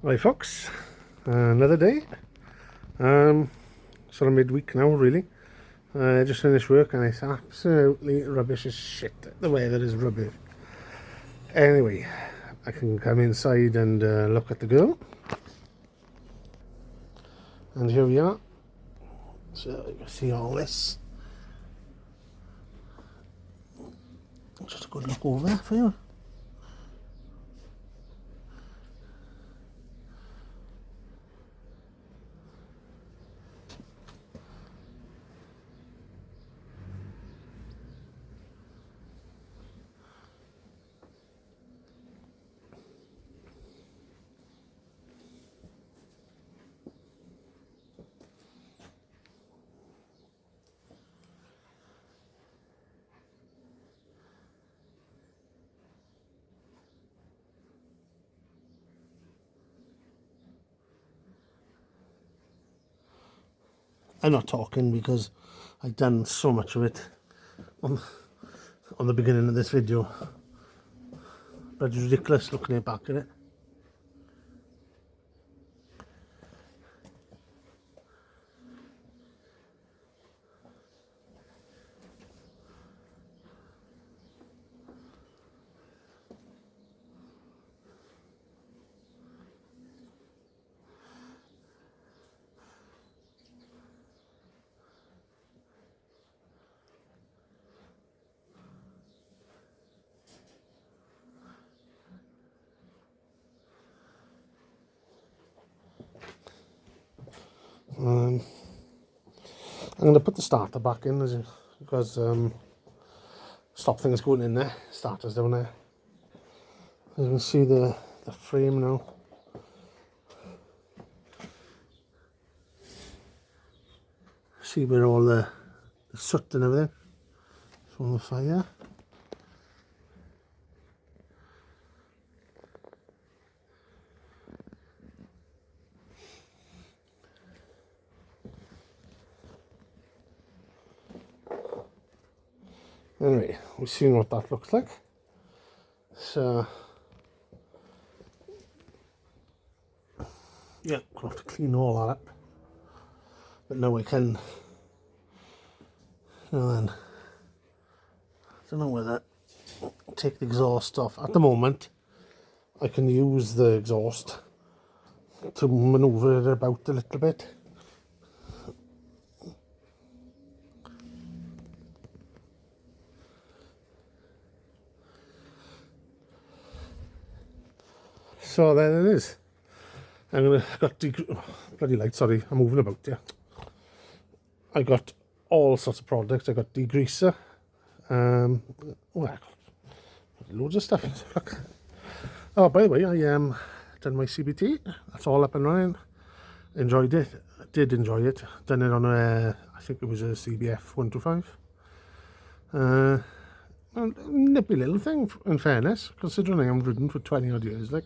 Right folks, another day, sort of midweek now really. Just finished work and it's absolutely rubbish as shit. The weather is rubbish. Anyway, I can come inside and look at the girl. And here we are. So you can see all this. Just a good look over for you. I'm not talking because I've done so much of it on the beginning of this video, but it's ridiculous looking back at it. I'm going to put the starter back in because stop things going in there. Starters down there. As you can see the frame now. See where all the soot and everything from the fire. Anyway, we've seen what that looks like. So, yeah, I'll have to clean all that up. But now I can, then, I don't know whether take the exhaust off. At the moment, I can use the exhaust to manoeuvre it about a little bit. So there it is. Bloody light, sorry, I'm moving about here. I got all sorts of products. I got degreaser. Well, I got loads of stuff. Look. Oh, by the way, I done my CBT. That's all up and running. Enjoyed it. Did enjoy it. Done it on a, I think it was a CBF 125. A nippy little thing, in fairness, considering I haven't ridden for 20 odd years, like.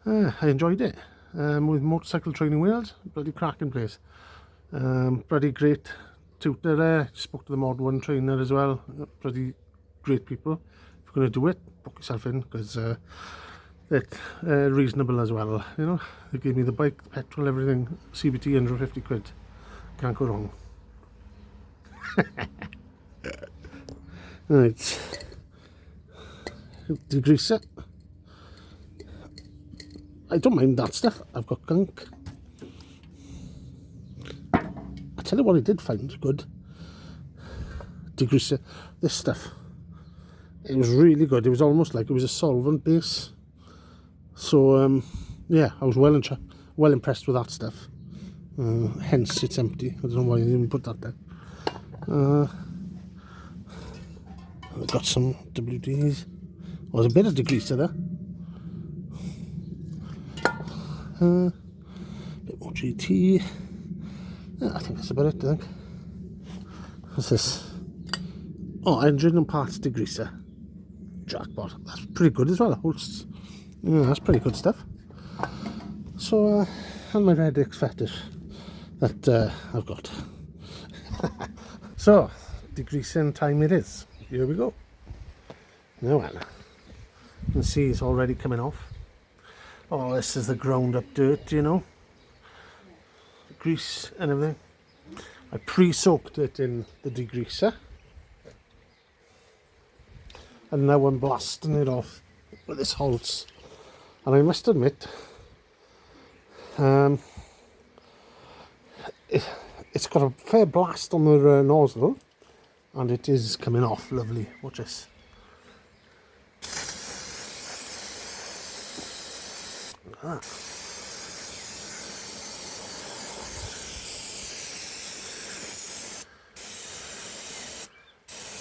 I enjoyed it. With motorcycle training wheels, bloody cracking place. Bloody great tutor there. Spoke to the Mod 1 trainer as well. Bloody great people. If you're going to do it, book yourself in, because they're reasonable as well. You know, they gave me the bike, the petrol, everything. CBT, 150 quid. Can't go wrong. Right. Degrease it. I don't mind that stuff. I've got gunk. I tell you what I did find good. Degreaser. This stuff. It was really good. It was almost like it was a solvent base. So, yeah, I was well impressed with that stuff. Hence, it's empty. I don't know why I didn't put that there. I've got some WDs. There's a bit of degreaser there. Bit more GT. Yeah, I think that's about it, I think. What's this? Oh, engine and parts degreaser. Jackpot. That's pretty good as well. Yeah, that's pretty good stuff. So, and my red X fetish that I've got. So, degreasing time it is. Here we go. Now, well, you can see it's already coming off. Oh, this is the ground up dirt, you know, grease and everything. I pre-soaked it in the degreaser, and now I'm blasting it off with this Holtz. And I must admit, it's got a fair blast on the nozzle, and it is coming off lovely. Watch this. Ah.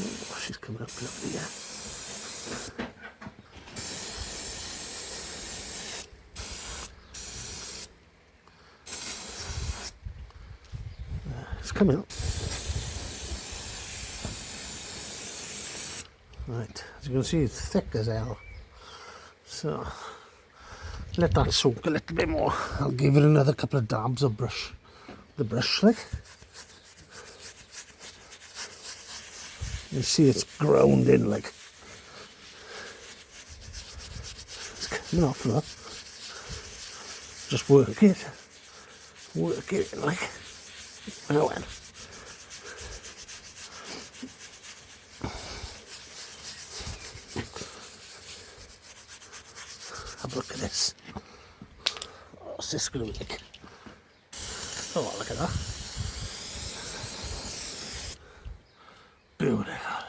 Oh, she's coming up lovely, yeah. It's coming up. Right, as you can see, it's thick as hell. So let that soak a little bit more. I'll give it another couple of dabs of the brush like. You see it's ground in like. It's coming off now. Just work it like. Now then. Have a look at this. What's this going to be like? Oh, look at that. Beautiful.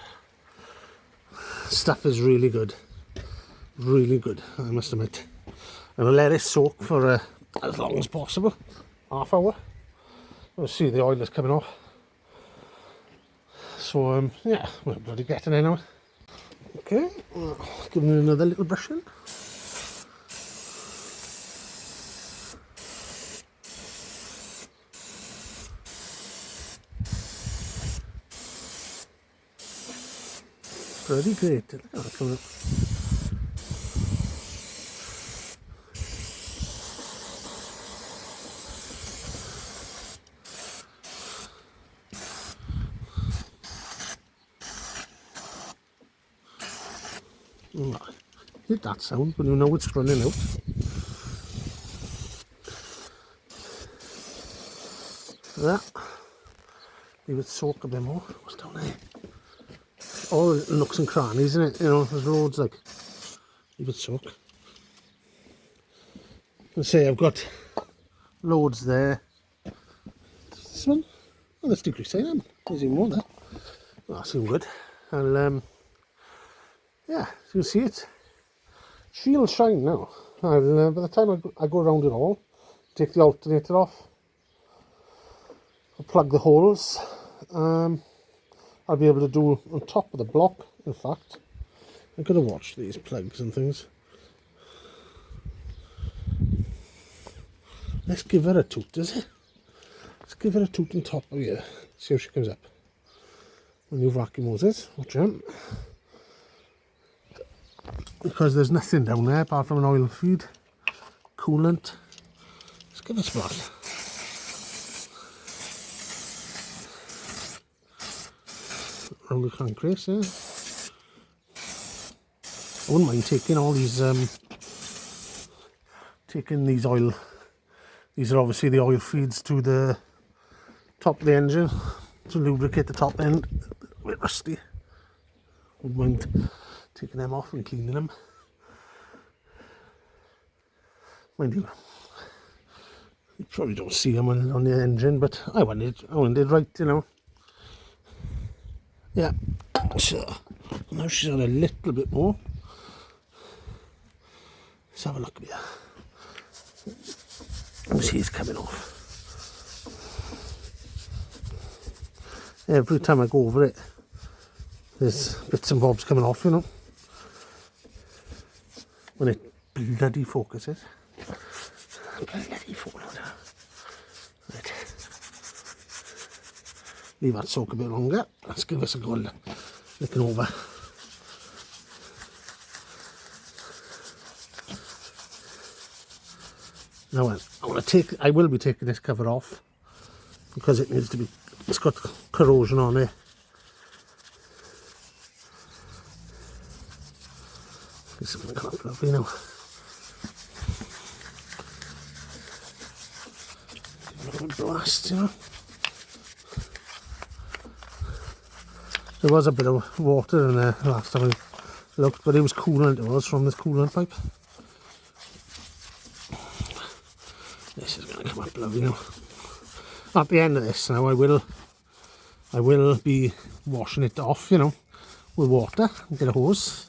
Stuff is really good. Really good, I must admit. I'm going to let it soak for as long as possible. Half hour. You'll see the oil is coming off. So, yeah, we're bloody getting in now. Okay, give it another little brush in. Pretty great. Look at that coming up. Hit that sound when you know it's running out. That. Leave it soak a bit more. What's down there? All nooks and crannies, isn't it? You know, there's loads like. Leave it soak. And say I've got loads there. This one? Oh, that's degrease them. There's even more there. Oh, that's even good. And yeah, so you can see it. She'll shine now. And by the time I go around it all, take the alternator off, I'll plug the holes. I'll be able to do on top of the block. In fact, I'm going to watch these plugs and things. Let's give her a toot, is it? Let's give her a toot on top of here. See how she comes up. The new vacuum hoses. Watch out. Because there's nothing down there apart from an oil feed, coolant. Let's give it a splash. Around the crankcase, yeah. I wouldn't mind taking all these, oil. These are obviously the oil feeds to the top of the engine to lubricate the top end. A bit rusty. Wouldn't mind taking them off and cleaning them. Mind you, you probably don't see them on the engine, but I wanted right, you know. Yeah, so now she's on a little bit more. Let's have a look here. You see it's coming off. Every time I go over it, there's bits and bobs coming off, you know. When it bloody focuses. Bloody focus. Right. Leave that soak a bit longer. Let's give us a go looking over. Now I will be taking this cover off because it needs to be, it's got corrosion on it. This is going to come up lovely now. last, you know. There was a bit of water in there last time I looked, but it was coolant, it was from this coolant pipe. This is going to come up lovely now. At the end of this now I will be washing it off, you know, with water and get a hose.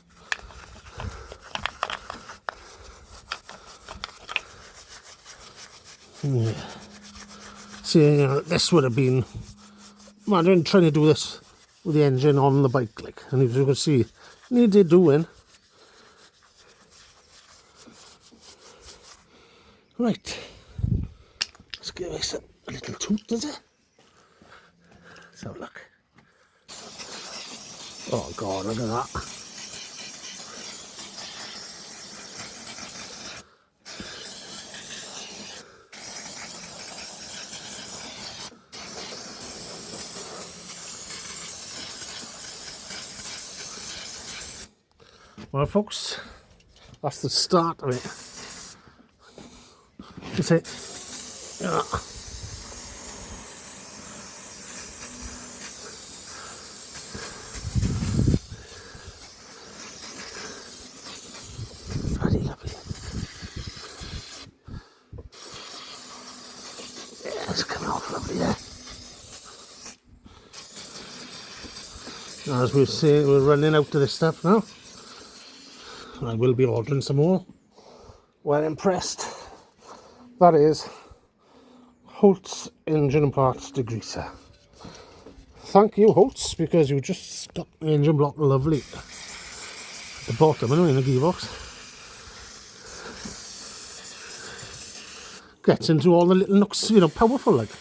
Yeah. See, you know, this would have been, imagine trying to do this with the engine on the bike, like, and as you can see, needs it doing. Right, let's give this a little toot, does it? Let's have a look. Oh God, look at that. Well folks, that's the start of it. That's it. Yeah. Bloody lovely. Yeah, it's coming off lovely there. As we say, we're running out of this stuff now. I will be ordering some more. Well impressed. That is Holt's Engine and Parts Degreaser. Thank you, Holt's, because you just got the engine block lovely at the bottom anyway, in the gearbox. Gets into all the little nooks, you know, powerful like.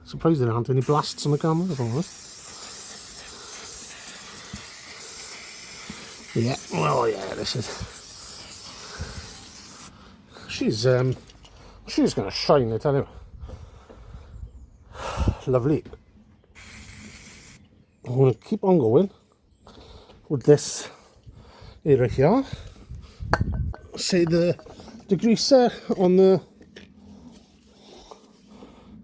Surprised there aren't any blasts on the camera at all. Yeah, well, yeah, this is. She's gonna shine, I tell you. Lovely. I'm gonna keep on going with this area here. Say the degreaser on the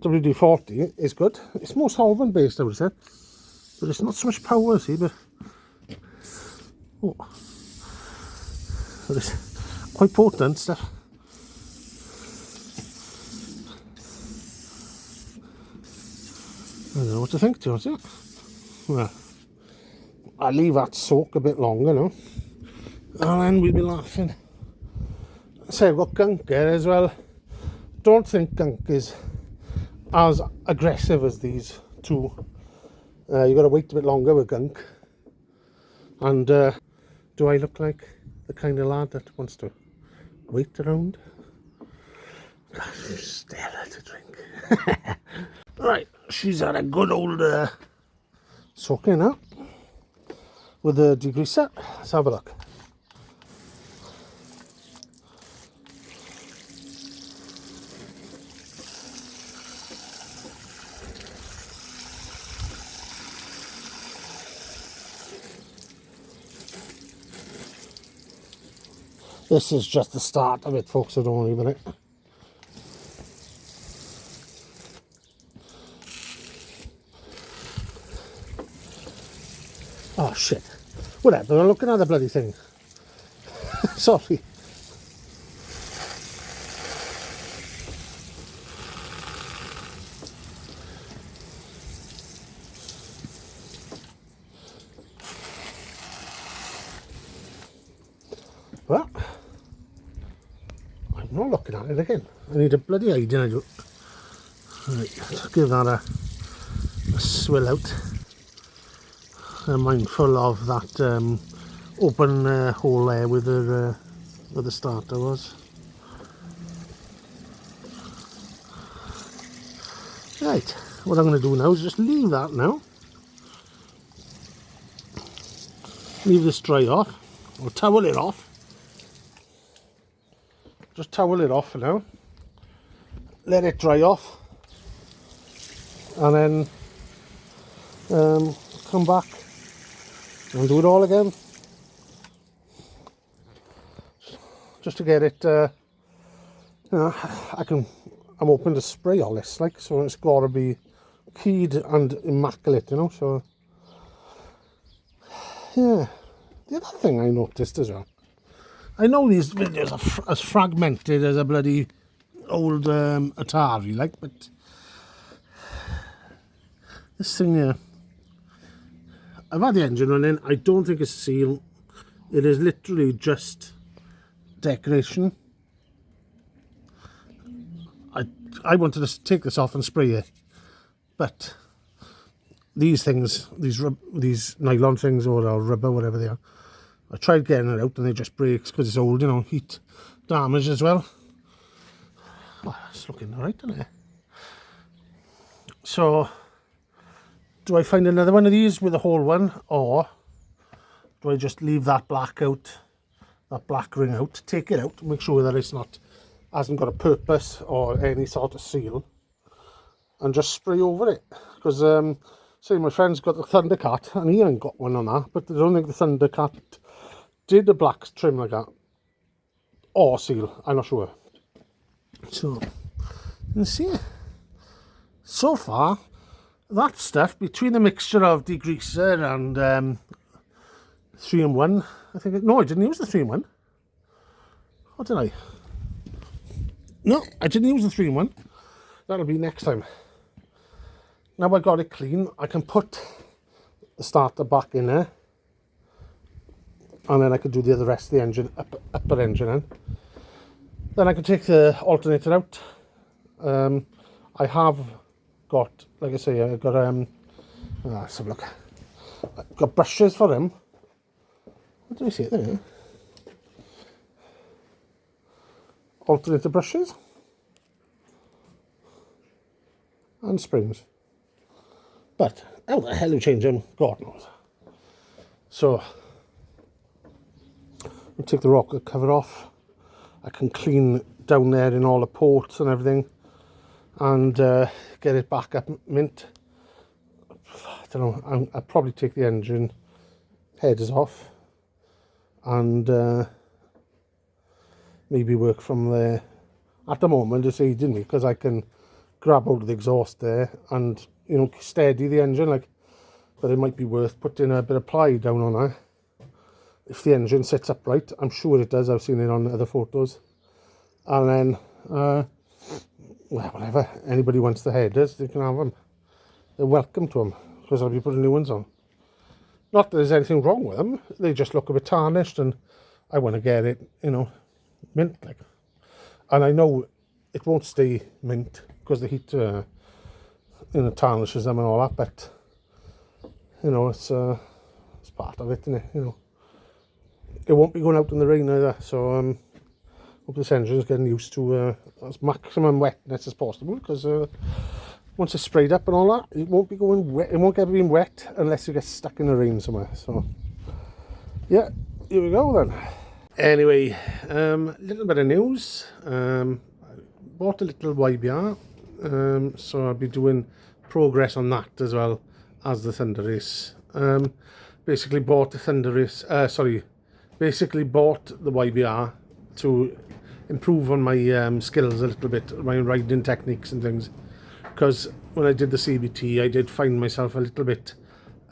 WD-40 is good. It's more solvent based, I would say, but it's not so much power, see, but. Oh, so it's quite potent stuff. I don't know what to think, to it. Well, I'll leave that soak a bit longer now, and then we'll be laughing. So I've got gunk here as well. Don't think gunk is as aggressive as these two. You've got to wait a bit longer with gunk. And do I look like the kind of lad that wants to wait around? Gosh, Stella to drink. Right, she's had a good old soaking now with the degreaser. Let's have a look. This is just the start of it, folks, so don't worry about it. Oh shit. Whatever, I'm looking at the bloody thing. Sorry. Well, I'm not looking at it again. I need a bloody idea. Right, let's give that a swill out. I'm mindful of that open hole there with the where the starter was. Right, what I'm going to do now is just leave that now. Leave this dry off, or towel it off. Just towel it off for now. Let it dry off, and then come back and do it all again, just to get it you know, I'm open to spray all this, like, so it's got to be keyed and immaculate, you know, so, yeah. The other thing I noticed as well, I know these videos are as fragmented as a bloody old Atari, like, but this thing here, I've had the engine running. I don't think it's sealed. It is literally just decoration. I wanted to take this off and spray it, but these things, these nylon things or rubber, whatever they are, I tried getting it out and it just breaks because it's old, you know, heat damage as well. Oh, it's looking alright, isn't it? So, do I find another one of these with a whole one, or do I just leave that black out, that black ring out, take it out, make sure that it's not, hasn't got a purpose or any sort of seal, and just spray over it? Because say my friend's got the Thundercat and he ain't got one on that, but I don't think the Thundercat did a black trim like that, or seal, I'm not sure. So, you can see, so far, that stuff, between the mixture of degreaser and 3-in-1, I think, no, I didn't use the 3-in-1. What did I? No, I didn't use the 3-in-1. That'll be next time. Now I got it clean, I can put the starter back in there, and then I can do the rest of the engine, upper engine in. Then I can take the alternator out. I have got, like I say, I've got, let's have a look. I've got brushes for him. What do we see there? Alternator brushes. And springs. But how the hell you change them, God knows. So, I'll take the rocker cover off. I can clean down there in all the ports and everything, and get it back up mint. I don't know, I'll probably take the engine headers off and maybe work from there. At the moment it's easy, didn't it? Because I can grab hold of the exhaust there and, you know, steady the engine, like, but it might be worth putting a bit of ply down on there. If the engine sits upright, I'm sure it does, I've seen it on other photos. And then, well, whatever, anybody wants the headers, they can have them. They're welcome to them, because I'll be putting new ones on. Not that there's anything wrong with them, they just look a bit tarnished, and I want to get it, you know, mint, like. And I know it won't stay mint, because the heat, you know, tarnishes them and all that, but, you know, it's part of it, isn't it, you know. It won't be going out in the rain either, so hope this engine is getting used to as maximum wetness as possible, because once it's sprayed up and all that, it won't be going wet. It won't get being wet unless you get stuck in the rain somewhere. So yeah, here we go then. Anyway, little bit of news. I bought a little YBR, so I'll be doing progress on that as well as the Thunderace. Basically bought the Thunderace, basically bought the YBR to improve on my skills a little bit, my riding techniques and things, because when I did the CBT I did find myself a little bit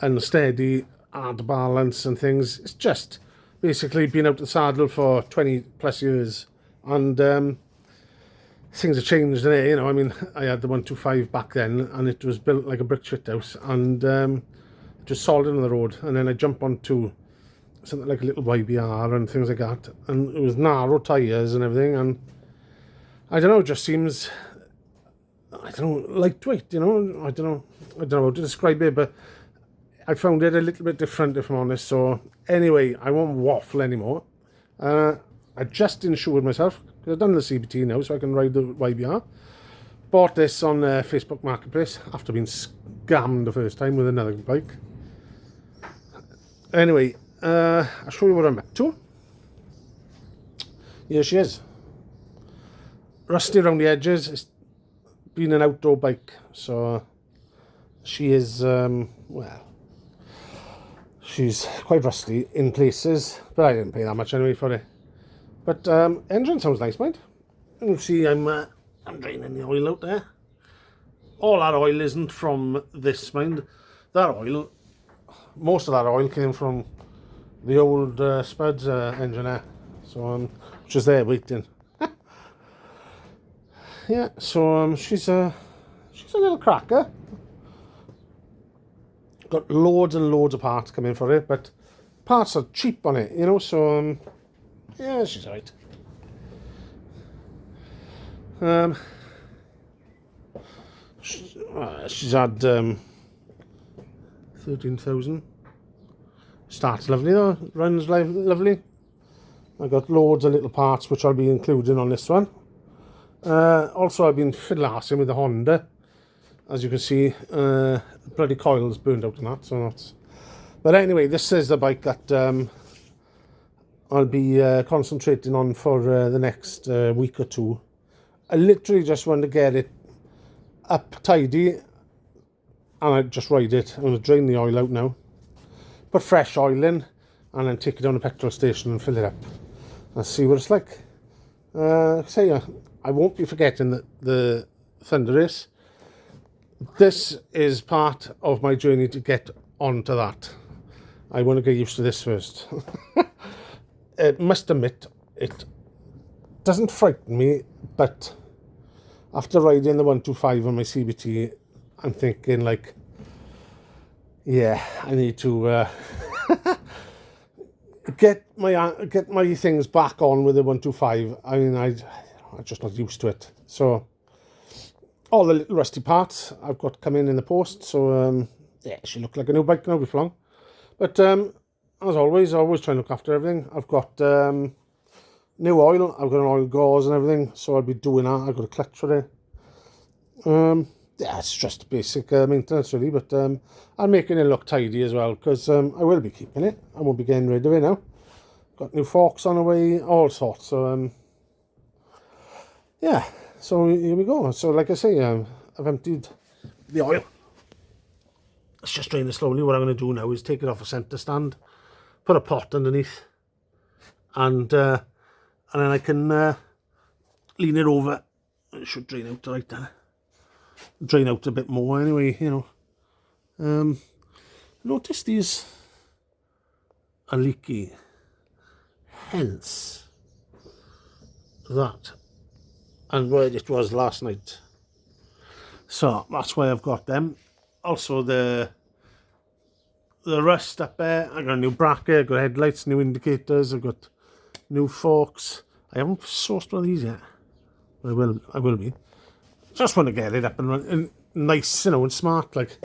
unsteady, hard balance and things. It's just basically been out the saddle for 20 plus years, and things have changed in it, you know. I mean, I had the 125 back then and it was built like a brick shit house, and just solid on the road, and then I jumped onto something like a little YBR and things like that, and it was narrow tyres and everything, and I don't know, it just seems, I don't know, lightweight, you know. I don't know how to describe it, but I found it a little bit different, if I'm honest. So anyway, I won't waffle anymore. I just insured myself, because I've done the CBT now, so I can ride the YBR. Bought this on Facebook Marketplace after being scammed the first time with another bike. Anyway, I'll show you what I'm up to. Here she is. Rusty around the edges. It's been an outdoor bike, so she is, well, she's quite rusty in places, but I didn't pay that much anyway for it. But engine sounds nice, mate. You can see I'm draining the oil out there. All that oil isn't from this, mind. That oil, most of that oil came from the old Spuds engine there. So, which is there waiting. Yeah, so she's a little cracker. Got loads and loads of parts coming for it, but parts are cheap on it, you know, so yeah, she's alright. She's had 13,000. Starts lovely though, runs lovely. I got loads of little parts which I'll be including on this one. Also, I've been fiddle-arsing with the Honda. As you can see, bloody coil's burned out on that, so that's... But anyway, this is the bike that I'll be concentrating on for the next week or two. I literally just want to get it up tidy, and I just ride it. I'm going to drain the oil out now, put fresh oil in, and then take it down to the petrol station and fill it up and see what it's like. I won't be forgetting the Thunderace. This is part of my journey to get onto that. I want to get used to this first. I must admit, it doesn't frighten me, but after riding the 125 on my CBT, I'm thinking like, yeah, I need to get my things back on with the 125. I mean, I'm just not used to it. So all the little rusty parts I've got coming in the post. So yeah, she look like a new bike now before long. But as always, I always try and look after everything. I've got new oil. I've got an oil gauze and everything, so I'll be doing that. I've got a clutch for it. Yeah, it's just basic maintenance really, but I'm making it look tidy as well, because I will be keeping it. I won't be getting rid of it now. Got new forks on the way, all sorts. So yeah, so here we go. So like I say, I've emptied the oil. It's just draining slowly. What I'm going to do now is take it off a centre stand, put a pot underneath, and then I can lean it over. It should drain out right there. Drain out a bit more anyway, you know. Notice these are leaky, hence that and where it was last night. So that's why I've got them. Also the rust up there. I got a new bracket, I've got headlights, new indicators, I've got new forks. I haven't sourced one of these yet. I will be. Just want to get it up and running, nice, you know, and smart. Like,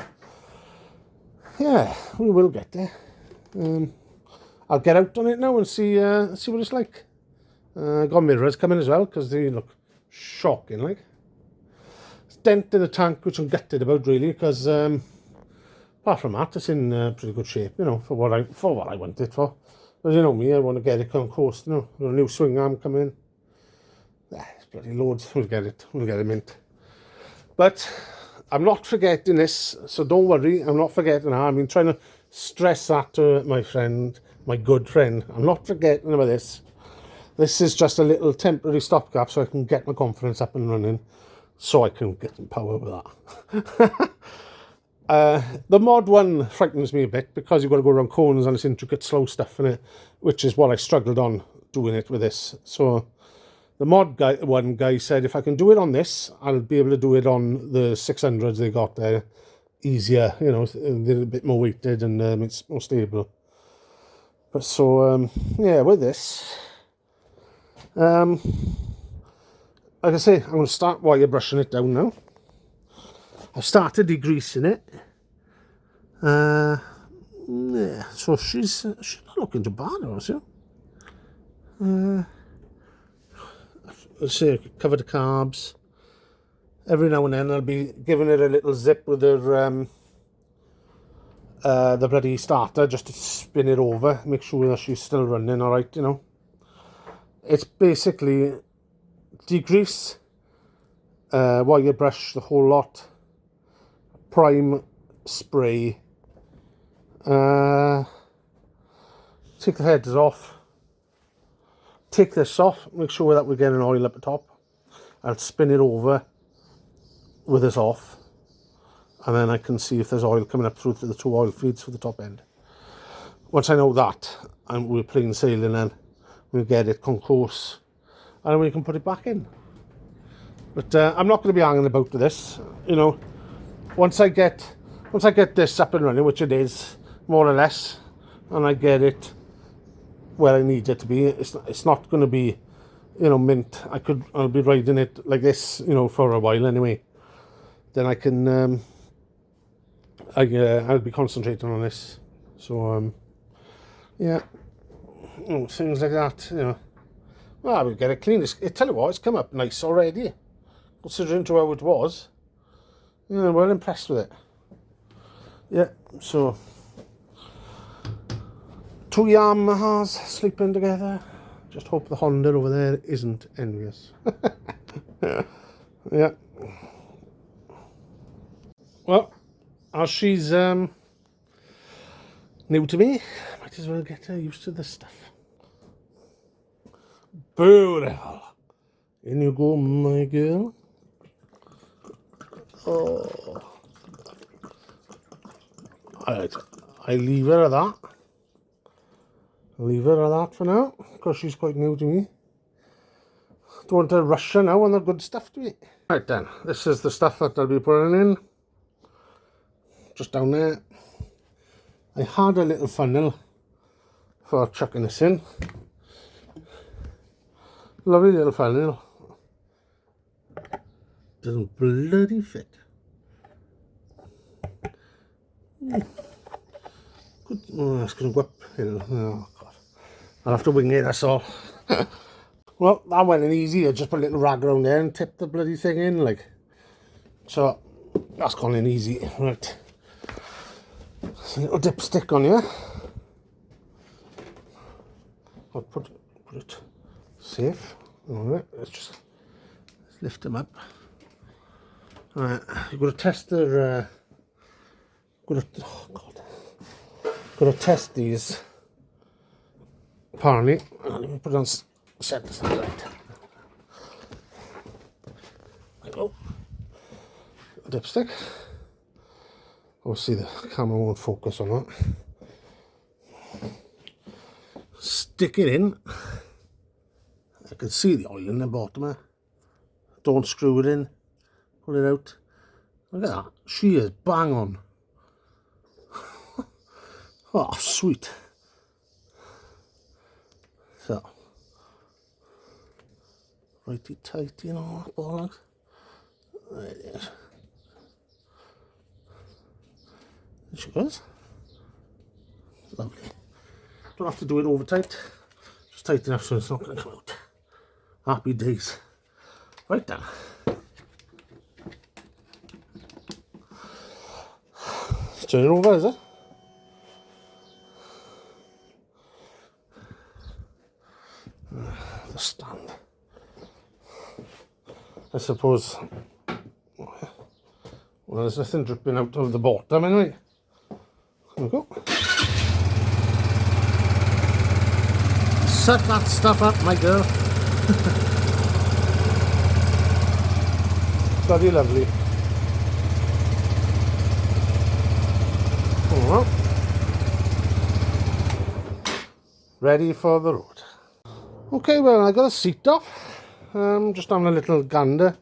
yeah, we will get there. I'll get out on it now and see what it's like. Got mirrors coming as well, because they look shocking. Like, it's dent in the tank, which I'm gutted about really, because apart from that, it's in pretty good shape, you know, for what I want it for. But you know me, I want to get it on course. You know, got a new swing arm coming. It's bloody loads. We'll get it mint. But I'm not forgetting this, so don't worry, I'm not forgetting her. I've been trying to stress that to my friend, my good friend. I'm not forgetting about this. This is just a little temporary stopgap so I can get my confidence up and running, so I can get some power with that. The mod one frightens me a bit, because you've got to go around corners and it's intricate, slow stuff in it, which is what I struggled on doing it with this. So the mod guy said if I can do it on this, I'll be able to do it on the 600s they got there easier, you know, they're a bit more weighted and it's more stable. But so, yeah, with this, like I say, I'm going to start wire brushing it down now. I've started degreasing it. Yeah, so she's not looking too bad, is she? Let's say cover the carbs. Every now and then I'll be giving it a little zip with the bloody starter, just to spin it over, make sure that she's still running all right, you know. It's basically degrease, wire brush the whole lot, prime, spray, take the heads off, take this off, make sure that we're getting oil at the top, I'll spin it over with this off, and then I can see if there's oil coming up through the 2 oil feeds for the top end. Once I know that, and we're plain sailing, then we'll get it concourse, and then we can put it back in. But I'm not going to be hanging about with this, you know. Once I get this up and running, which it is more or less, and I get it where I need it to be, it's not going to be, you know, mint. I'll be riding it like this, you know, for a while anyway. Then I can I'll be concentrating on this. So yeah, you know, things like that, you know. Well, we'll get it clean. Tell you what, it's come up nice already, considering to how it was. You know, well impressed with it. Yeah, so 2 Yamahas sleeping together. Just hope the Honda over there isn't envious. Yeah. Well, as she's new to me, might as well get her used to this stuff. Beautiful. In you go, my girl. Oh. Alright, I leave her at that. Leave her at that for now, because she's quite new to me. Don't want to rush her now on the good stuff to eat. Right then, this is the stuff that I'll be putting in. Just down there. I had a little funnel for chucking this in. Lovely little funnel. Doesn't bloody fit. Good. Oh, that's going to go uphill. Oh, God. I'll have to wing it, that's all. Well, that went in easy. I just put a little rag around there and tip the bloody thing in, like. So, that's gone in easy. Right. A little dipstick on here. I'll put it safe. Alright, let's lift them up. Alright, you've got to test their got to test these apparently. Let me put it on set this right. There we go. Dipstick. Obviously the camera won't focus on that. Stick it in. I can see the oil in the bottom there. Don't screw it in. Pull it out. Look at that. She is bang on. Oh, sweet. So, righty tighty and all that bollocks. There it is. There she goes. Lovely. Don't have to do it over tight. Just tight enough so it's not going to come out. Happy days. Right then. Let's turn it over, is it? The stand. I suppose. Well, there's nothing dripping out of the bottom anyway. There we go. Suck that stuff up, my girl. Bloody lovely. Alright. Ready for the road. Okay, well, I got a seat off. Just having a little gander.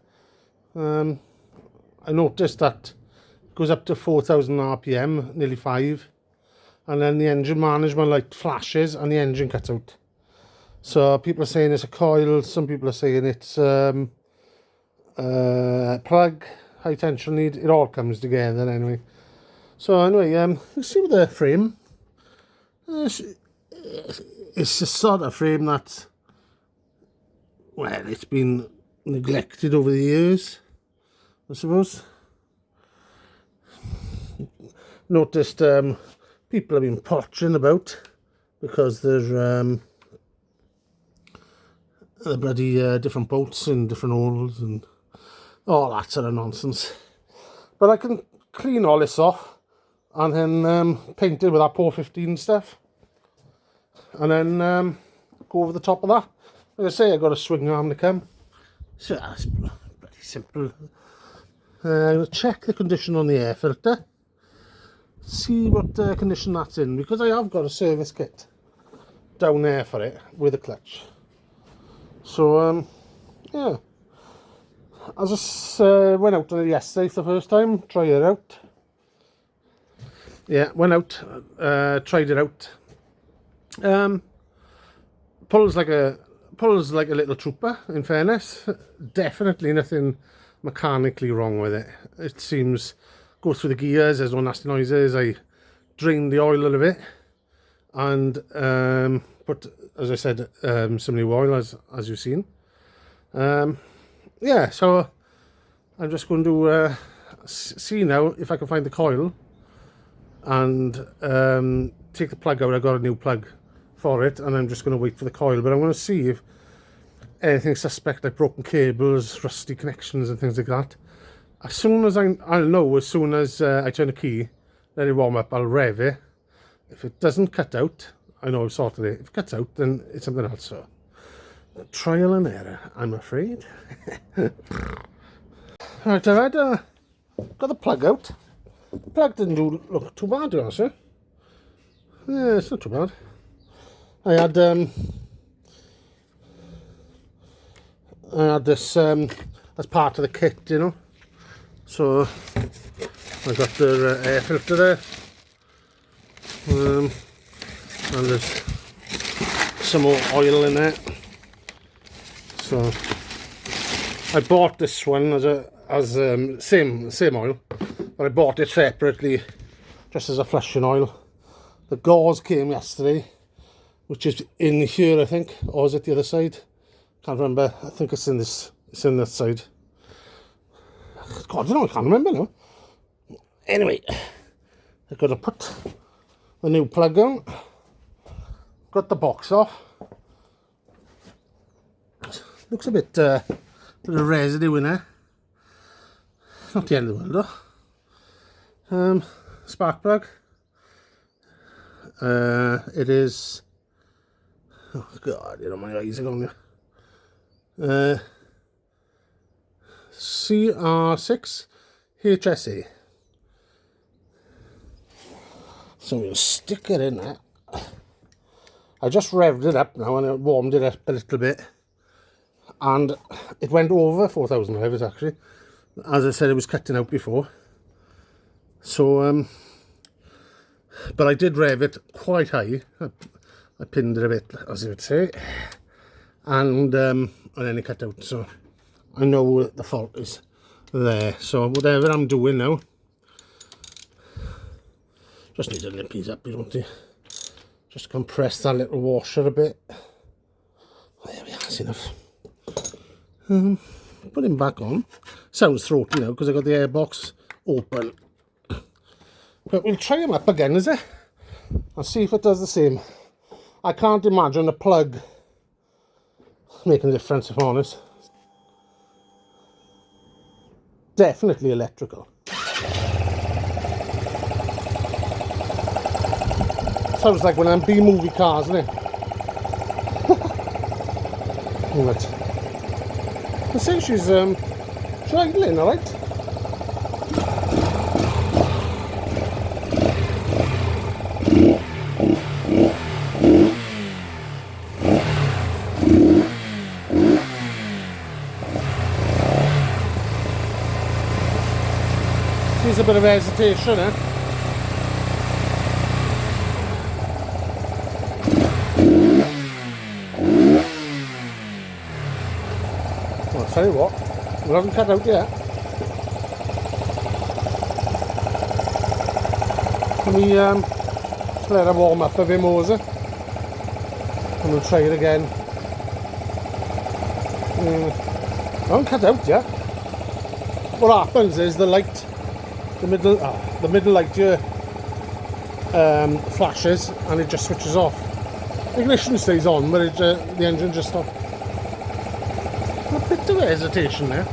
I noticed that it goes up to 4,000 RPM, nearly 5. And then the engine management light flashes and the engine cuts out. So people are saying it's a coil, some people are saying it's plug, high tension lead. It all comes together anyway. So anyway, let's see with the frame. It's a sort of frame that, well, it's been neglected over the years, I suppose. Noticed people have been pottering about because there's the bloody different bolts in different holes and all that sort of nonsense. But I can clean all this off and then paint it with that 415 stuff. And then go over the top of that. Like I say, I got a swing arm to come. So that's pretty simple. I'm going to check the condition on the air filter, see what condition that's in, because I have got a service kit down there for it with a clutch. So yeah, I just went out on it yesterday for the first time, tried it out. Yeah, went out, tried it out. Pulls like a little trooper, in fairness. Definitely nothing mechanically wrong with it. It seems, goes through the gears, there's no nasty noises. I drained the oil a little bit and put, as I said, some new oil, as you've seen. Yeah, so I'm just going to see now if I can find the coil and take the plug out. I got a new plug for it, and I'm just going to wait for the coil, but I'm going to see if anything suspect, like broken cables, rusty connections and things like that. As soon as I'll know as soon as I turn the key, let it warm up, I'll rev it. If it doesn't cut out, I know I've sorted it. If it cuts out, then it's something else. So trial and error, I'm afraid. Right, I've had got the plug out. The plug didn't look too bad, to be honest with you. Yeah, it's not too bad. I had this as part of the kit, you know. So I got the air filter there, and there's some more oil in there. So I bought this one as same oil, but I bought it separately just as a flushing oil. The gauze came yesterday, which is in here, I think, or is it the other side? Can't remember. I think it's in this. It's in that side. God, I can't remember now. Anyway, I've got to put the new plug on. Got the box off. Looks a bit of residue in there. Not the end of the world though. Spark plug. It is. Oh God, you know my eyes are going there. CR6 HSA. So we'll stick it in there. I just revved it up now and it warmed it up a little bit, and it went over 4,000 revs actually. As I said, it was cutting out before. So but I did rev it quite high. I pinned it a bit, as you would say, and then it cut out. So I know the fault is there. So whatever I'm doing now, just need to nip these up, don't you? Just compress that little washer a bit. There we are, that's enough. Put him back on. Sounds throaty now because I got the airbox open. But we'll try him up again, is it? I'll see if it does the same. I can't imagine a plug making a difference, if I'm honest. Definitely electrical. Sounds like one of them B-movie cars, isn't it? Right. I say she's idling, alright? She's a bit of hesitation, eh? Well, I'll tell you what, we haven't cut out yet. Can we just let her warm up a bit more, is it? And we'll try it again. I haven't cut out yet. What happens is the light, the middle light here flashes and it just switches off. The ignition stays on, but the engine just stops. A bit of hesitation there.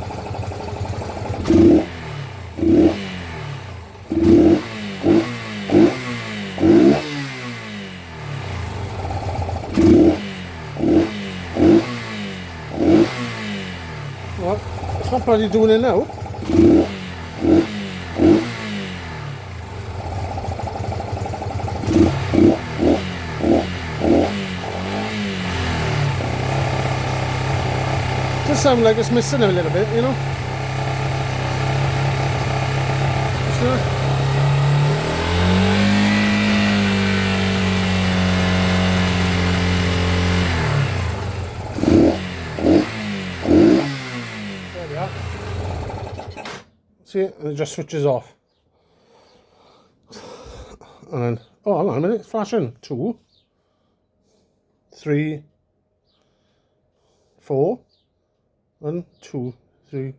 What are you doing it now? Does sound like it's missing a little bit, you know? There we are. See it? And it just switches off. And then, oh, hang on a minute, it's flashing. 2, 3, 4. 1, 2, 3,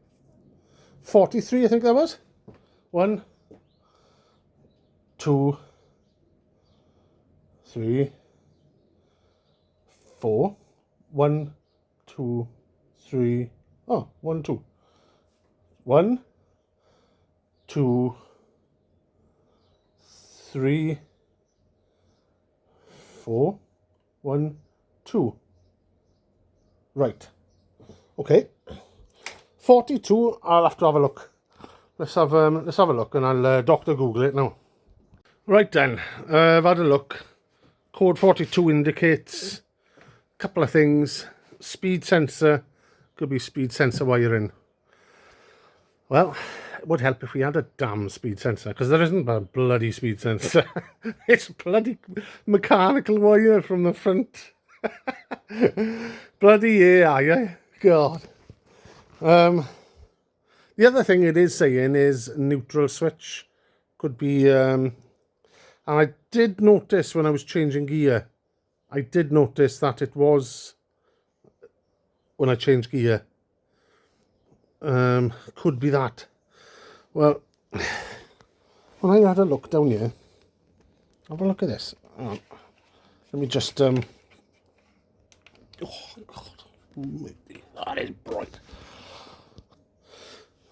43, I think that was. 1, 2, 3, 4. 1, 2, 3. Oh, 1, 2. 1, 2, 3, 4. 1, 2. Right. Okay. 42. I'll have to have a look. Let's have a look, and I'll Dr. Google it now. Right then, I've had a look. Code 42 indicates a couple of things. Speed sensor, could be speed sensor wiring. Well, it would help if we had a damn speed sensor, because there isn't a bloody speed sensor. It's a bloody mechanical wire from the front. Bloody AI, eh? God. The other thing it is saying is neutral switch. Could be, and I did notice when I was changing gear, I did notice that it was, when I changed gear, could be that. Well, when I had a look down here, have a look at this. Let me just, oh God, that is bright.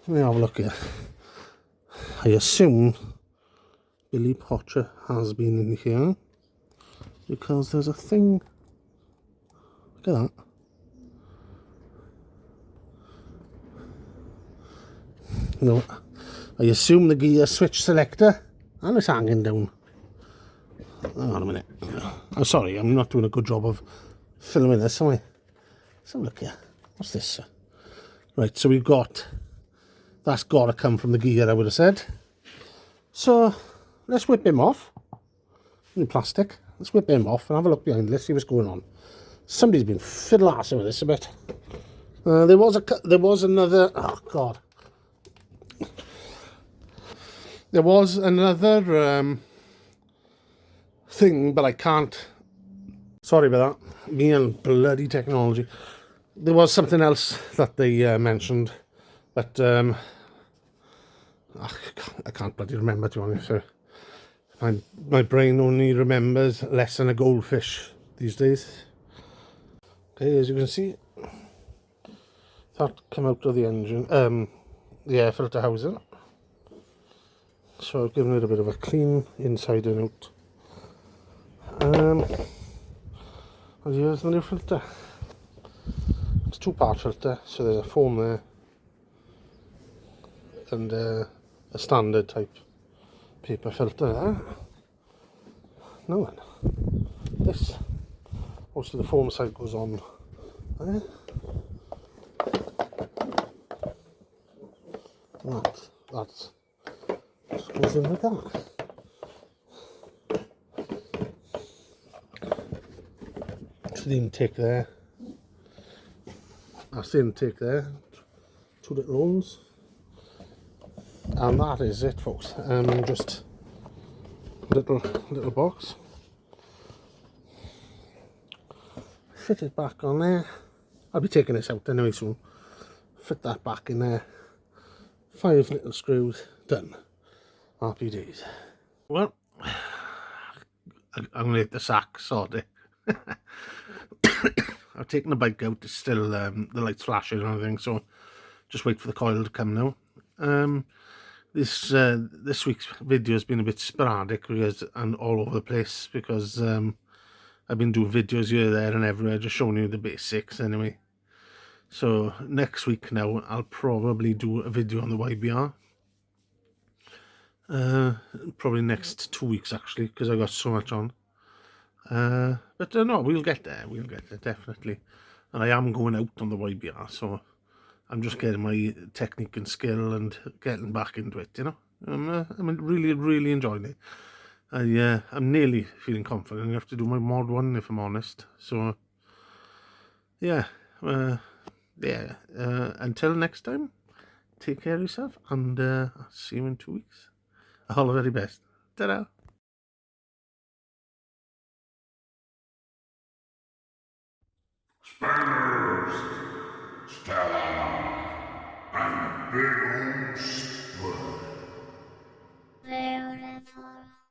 Let me have a look here. I assume Billy Potter has been in here because there's a thing. Look at that. No, I assume the gear switch selector, and it's hanging down. Hang on a minute. I'm sorry, I'm not doing a good job of filming this, am I? Let's have a look here. What's this? Right, so we've got, that's got to come from the gear, I would have said. So let's whip him off. In plastic. Let's whip him off and have a look behind. Let's see what's going on. Somebody's been fiddle-arsing with this a bit. There was another. Oh God. There was another thing, but I can't. Sorry about that. Me and bloody technology. There was something else that they mentioned, but I can't bloody remember, to be honest. So my brain only remembers less than a goldfish these days. Okay, as you can see, that came out of the engine, the air filter housing. So I've given it a bit of a clean inside and out. And here's the new filter. It's a 2-part filter, so there's a foam there and a standard type paper filter there. Now then, this, most of the foam side goes on there. That's goes in like that. So the intake there. That's the intake there. 2 little holes. And that is it, folks. Just little box. Fit it back on there. I'll be taking this out anyway soon. Fit that back in there. 5 little screws. Done. Happy days. Well, I'm going to hit the sack, sorry. I've taken the bike out, it's still the light's flashing and everything, so just wait for the coil to come now. This week's video has been a bit sporadic and all over the place because I've been doing videos here, there and everywhere, just showing you the basics anyway. So next week now, I'll probably do a video on the YBR. Probably next 2 weeks actually, because I got so much on. But no, we'll get there, definitely. And I am going out on the YBR, so I'm just getting my technique and skill and getting back into it, you know. I'm really, really enjoying it. I'm nearly feeling confident enough to do my mod 1, if I'm honest. So, yeah. Until next time, take care of yourself, and I'll see you in 2 weeks. All the very best. Ta-da! Spanners, Stella, and Big Old Spud. Beautiful.